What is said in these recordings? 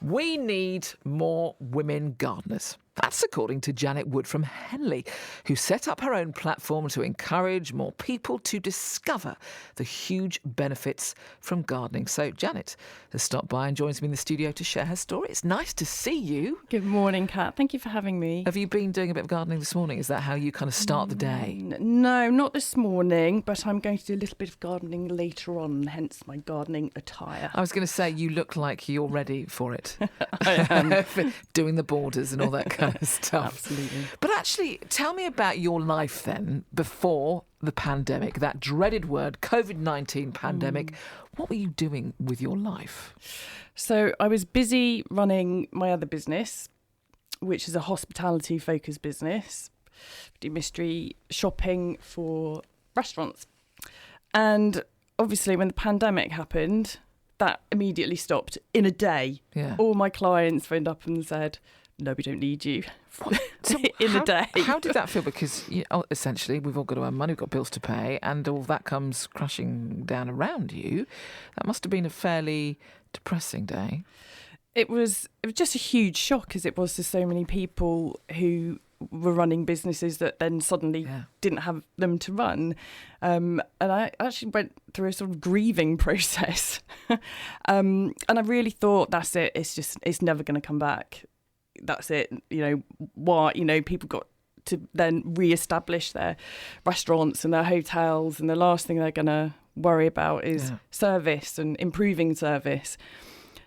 We need more women gardeners. That's according to Janet Wood from Henley, who set up her own platform to encourage more people to discover the huge benefits from gardening. So Janet has stopped by and joins me in the studio to share her story. It's nice to see you. Good morning, Kat. Thank you for having me. Have you been doing a bit of gardening this morning? Is that how you kind of start the day? No, not this morning, but I'm going to do a little bit of gardening later on, hence my gardening attire. I was going to say, you look like you're ready for it. I am. For doing the borders and all that kind of stuff. Absolutely. But actually, tell me about your life then, before the pandemic, that dreaded word, COVID-19 pandemic. What were you doing with your life? So I was busy running my other business, which is a hospitality-focused business. Do mystery shopping for restaurants. And obviously, when the pandemic happened, that immediately stopped in a day. Yeah. All my clients phoned up and said, no, we don't need you So in a day. How did that feel? Because essentially, we've all got to earn money, we've got bills to pay, and all that comes crashing down around you. That must have been a fairly depressing day. It was just a huge shock, as it was to so many people who were running businesses that then suddenly didn't have them to run. And I actually went through a sort of grieving process. And I really thought, that's it. It's never going to come back. That's it. People got to then re-establish their restaurants and their hotels, and the last thing they're going to worry about is service and improving service.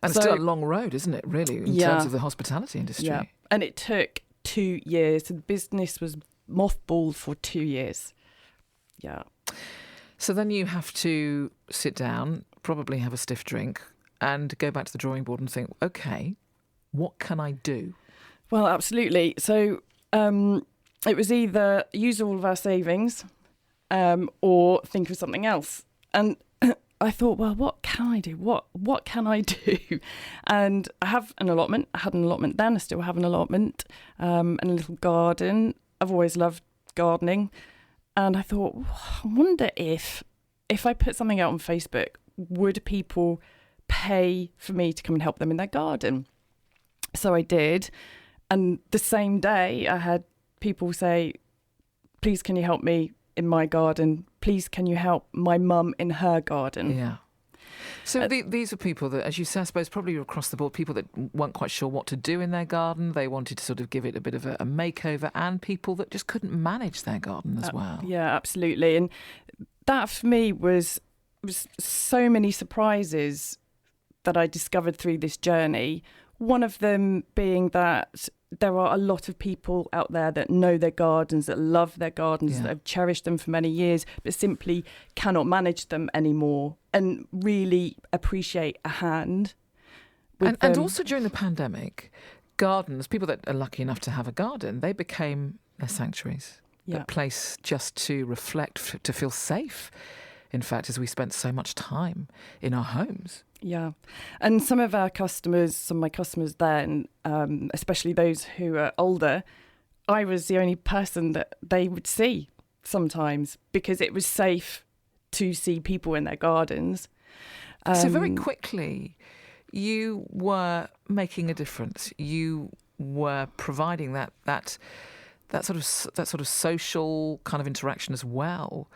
And it's still a long road, isn't it, really, in terms of the hospitality industry? Yeah, and it took 2 years. The business was mothballed for 2 years. Yeah. So then you have to sit down, probably have a stiff drink, and go back to the drawing board and think, OK, what can I do? Well, absolutely. So it was either use all of our savings or think of something else. And I thought, well, what can I do? What can I do? And I have an allotment. I had an allotment then. I still have an allotment and a little garden. I've always loved gardening. And I thought, I wonder if I put something out on Facebook, would people pay for me to come and help them in their garden? So I did. And the same day I had people say, please, can you help me in my garden? Please, can you help my mum in her garden? Yeah. So these are people that, as you say, I suppose probably across the board, people that weren't quite sure what to do in their garden. They wanted to sort of give it a bit of a makeover, and people that just couldn't manage their garden as well. Yeah, absolutely. And that for me was so many surprises that I discovered through this journey. One of them being that there are a lot of people out there that know their gardens, that love their gardens, that have cherished them for many years, but simply cannot manage them anymore and really appreciate a hand with them. And also during the pandemic, gardens, people that are lucky enough to have a garden, they became their sanctuaries, a place just to reflect, to feel safe. In fact, as we spent so much time in our homes. Yeah. And some of my customers then, especially those who are older, I was the only person that they would see sometimes because it was safe to see people in their gardens. So very quickly, you were making a difference. You were providing that sort of social kind of interaction as well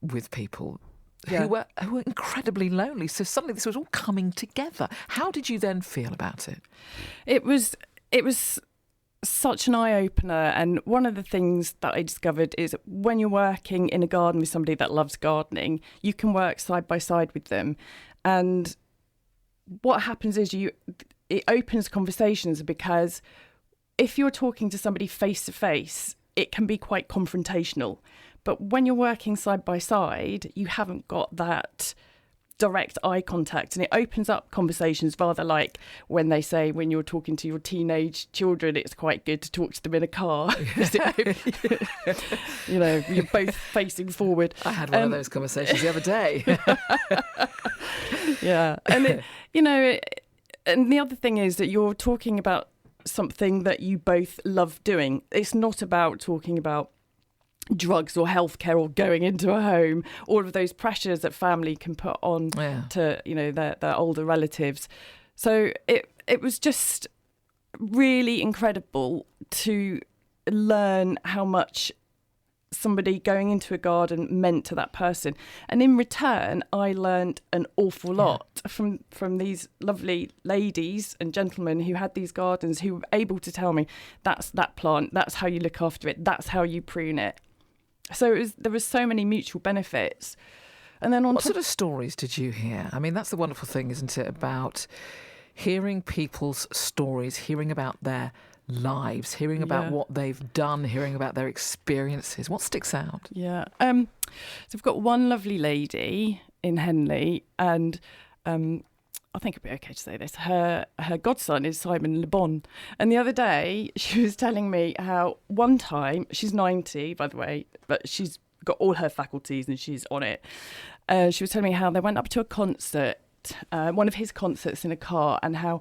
with people. Who were incredibly lonely. So suddenly this was all coming together. How did you then feel about it? It was such an eye-opener. And one of the things that I discovered is when you're working in a garden with somebody that loves gardening, you can work side by side with them. And what happens is it opens conversations, because if you're talking to somebody face to face, it can be quite confrontational. But when you're working side by side, you haven't got that direct eye contact, and it opens up conversations, rather like when they say when you're talking to your teenage children, it's quite good to talk to them in a car. You're both facing forward. I had one of those conversations the other day. Yeah. And, and the other thing is that you're talking about something that you both love doing. It's not about talking about drugs or healthcare or going into a home, all of those pressures that family can put on to their older relatives. So it was just really incredible to learn how much somebody going into a garden meant to that person, and in return I learned an awful lot from these lovely ladies and gentlemen who had these gardens, who were able to tell me, that's that plant, that's how you look after it, that's how you prune it. So there was so many mutual benefits. And then what sort of stories did you hear? I mean, that's the wonderful thing, isn't it, about hearing people's stories, hearing about their lives, hearing about what they've done, hearing about their experiences. What sticks out? Yeah. So we've got one lovely lady in Henley, and I think it'd be okay to say this. Her godson is Simon Le Bon. And the other day she was telling me how one time, she's 90, by the way, but she's got all her faculties and she's on it. She was telling me how they went up to a concert, one of his concerts, in a car, and how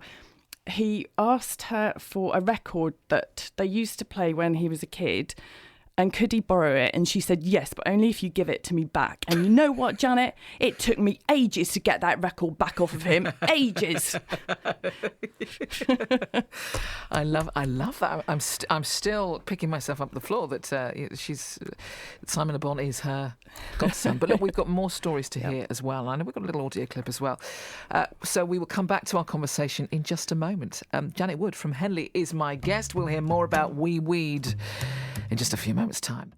he asked her for a record that they used to play when he was a kid, and could he borrow it? And she said, yes, but only if you give it to me back. And you know what, Janet? It took me ages to get that record back off of him. Ages. I love that. I'm still picking myself up the floor that Simon Le Bon is her godson. But look, we've got more stories to hear as well. I know we've got a little audio clip as well. So we will come back to our conversation in just a moment. Janet Wood from Henley is my guest. We'll hear more about WeWeed in just a few moments' time.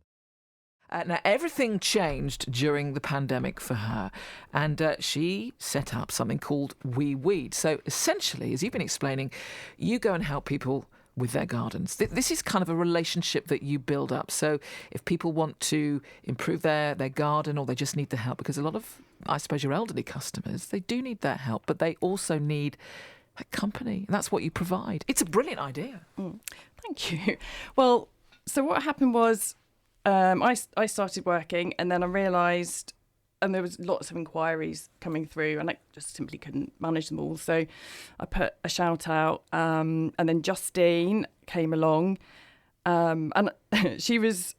Now, everything changed during the pandemic for her, and she set up something called WeWeed. So essentially, as you've been explaining, you go and help people with their gardens. This is kind of a relationship that you build up. So if people want to improve their garden, or they just need the help, because a lot of, I suppose, your elderly customers, they do need that help, but they also need a company. And that's what you provide. It's a brilliant idea. Thank you. Well, so what happened was I started working, and then I realised, and there was lots of inquiries coming through, and I just simply couldn't manage them all. So I put a shout out, and then Justine came along, and she was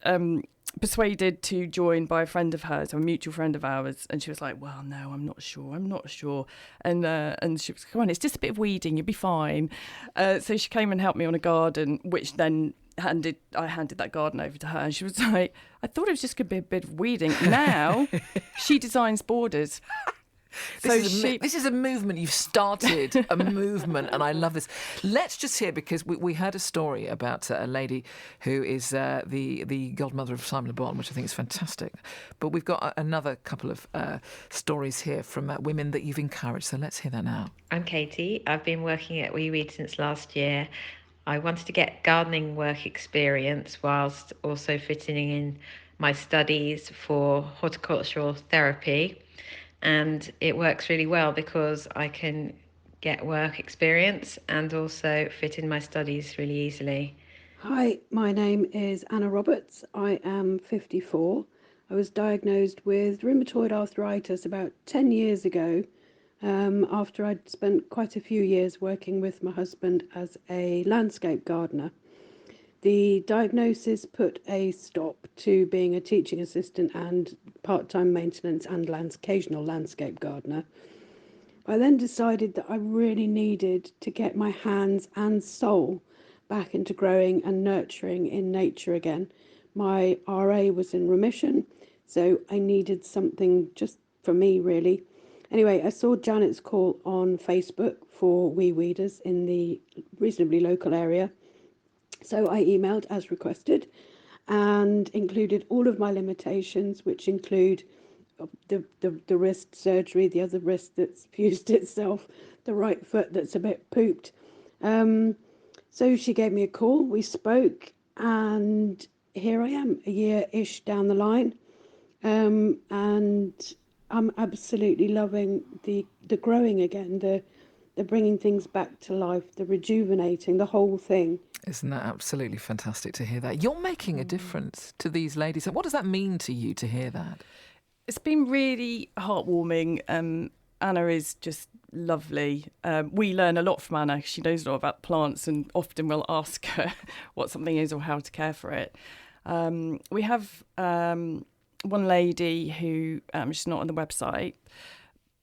persuaded to join by a friend of hers, a mutual friend of ours, and she was like, well, no, I'm not sure. And she was, come on, it's just a bit of weeding, you'll be fine. So she came and helped me on a garden, which then I handed that garden over to her, and she was like, I thought it was just going to be a bit of weeding. Now she designs borders. This is a movement. You've started a movement, and I love this. Let's just hear, because we heard a story about a lady who is the godmother of Simon Le Bon, which I think is fantastic. But we've got another couple of stories here from women that you've encouraged. So let's hear that now. I'm Katie. I've been working at WeWeed since last year. I wanted to get gardening work experience whilst also fitting in my studies for horticultural therapy. And it works really well because I can get work experience and also fit in my studies really easily. Hi, my name is Anna Roberts. I am 54. I was diagnosed with rheumatoid arthritis about 10 years ago, after I'd spent quite a few years working with my husband as a landscape gardener. The diagnosis put a stop to being a teaching assistant and part-time maintenance and occasional landscape gardener. I then decided that I really needed to get my hands and soul back into growing and nurturing in nature again. My RA was in remission, so I needed something just for me, really. Anyway, I saw Janet's call on Facebook for WeWeeders in the reasonably local area. So I emailed as requested and included all of my limitations, which include the wrist surgery, the other wrist that's fused itself, the right foot that's a bit pooped. So she gave me a call, we spoke, and here I am, a year-ish down the line. And I'm absolutely loving the growing again, the bringing things back to life, the rejuvenating, the whole thing. Isn't that absolutely fantastic to hear that? You're making a difference to these ladies. What does that mean to you to hear that? It's been really heartwarming. Anna is just lovely. We learn a lot from Anna. She knows a lot about plants, and often we'll ask her what something is or how to care for it. We have one lady who, she's not on the website,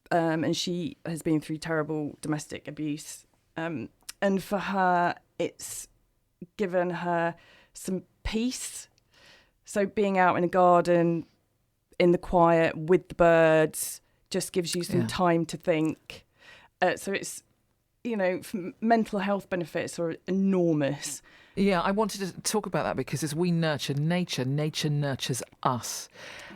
and she has been through terrible domestic abuse. And for her, it's given her some peace. So being out in a garden, in the quiet, with the birds, just gives you some time to think. So it's, mental health benefits are enormous. Yeah, I wanted to talk about that because as we nurture nature, nature nurtures us.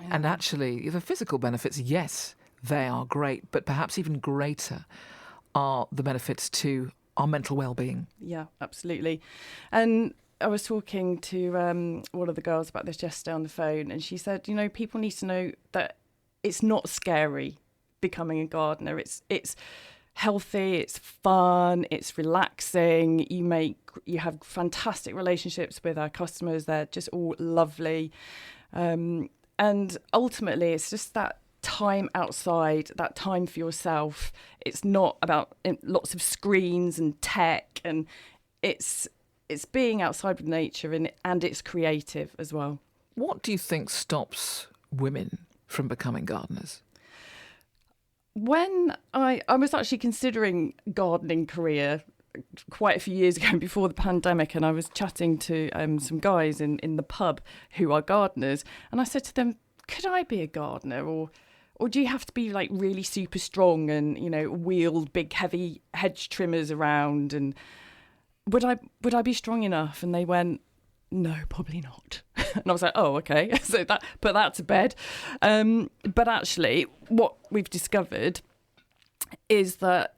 Yeah. And actually, the physical benefits, yes, they are great, but perhaps even greater are the benefits to our mental well-being. Yeah, absolutely. And I was talking to one of the girls about this yesterday on the phone, and she said, people need to know that it's not scary becoming a gardener. It's healthy, it's fun, it's relaxing. You have fantastic relationships with our customers. They're just all lovely. And ultimately, it's just that time outside, that time for yourself. It's not about lots of screens and tech, and it's being outside with nature, and it's creative as well. What do you think stops women from becoming gardeners? When I was actually considering gardening career quite a few years ago before the pandemic, and I was chatting to some guys in the pub who are gardeners, and I said to them, could I be a gardener, or do you have to be like really super strong and wield big heavy hedge trimmers around, and would I be strong enough? And they went, no, probably not. And I was like, oh, okay. So put that to bed. But actually, what we've discovered is that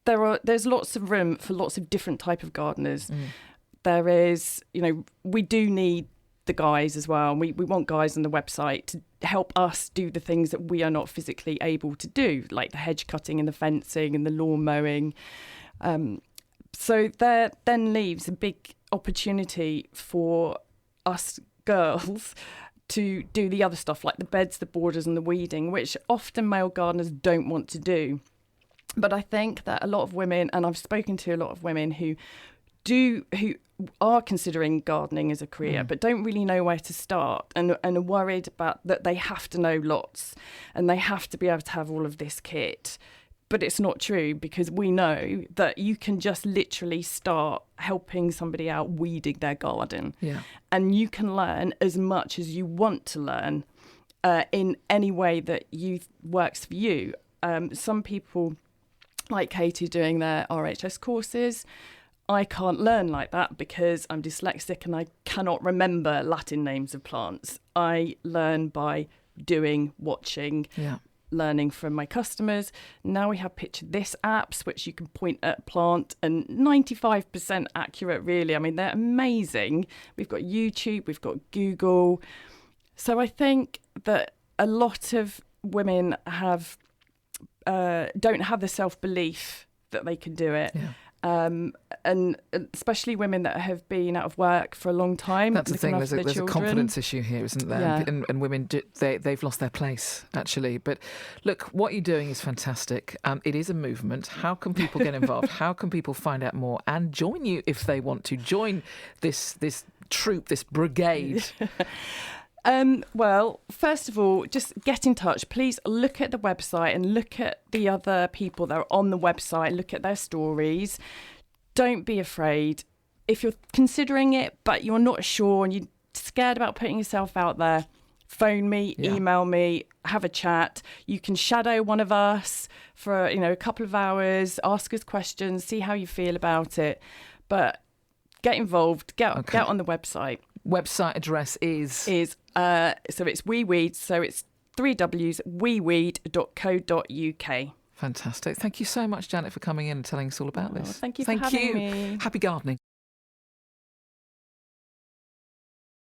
there's lots of room for lots of different type of gardeners. There is, we do need the guys as well. And we want guys on the website to help us do the things that we are not physically able to do, like the hedge cutting and the fencing and the lawn mowing. So there then leaves a big opportunity for us girls to do the other stuff, like the beds, the borders and the weeding, which often male gardeners don't want to do. But I think that a lot of women, and I've spoken to a lot of women who are considering gardening as a career, but don't really know where to start, and are worried about that they have to know lots and they have to be able to have all of this kit. But it's not true, because we know that you can just literally start helping somebody out weeding their garden. Yeah. And you can learn as much as you want to learn in any way that works for you. Some people, like Katie, doing their RHS courses, I can't learn like that because I'm dyslexic and I cannot remember Latin names of plants. I learn by doing, watching, learning from my customers. Now we have Picture This apps, which you can point at a plant, and 95% accurate, really. I mean, they're amazing. We've got YouTube, we've got Google. So I think that a lot of women don't have the self-belief that they can do it. Yeah. And especially women that have been out of work for a long time. That's the thing. There's a confidence issue here, isn't there? Yeah. And women, they've lost their place, actually. But look, what you're doing is fantastic. It is a movement. How can people get involved? How can people find out more and join you if they want to join this troop, this brigade? Well, first of all, just get in touch. Please look at the website and look at the other people that are on the website. Look at their stories. Don't be afraid. If you're considering it, but you're not sure and you're scared about putting yourself out there, phone me, email me, have a chat. You can shadow one of us for a couple of hours, ask us questions, see how you feel about it. But get involved. Get on the website. Website address is so it's WeWeed, so it's 3 W's, weweed.co.uk. Fantastic. Thank you so much, Janet, for coming in and telling us all about this. Thank you for having me. Happy gardening.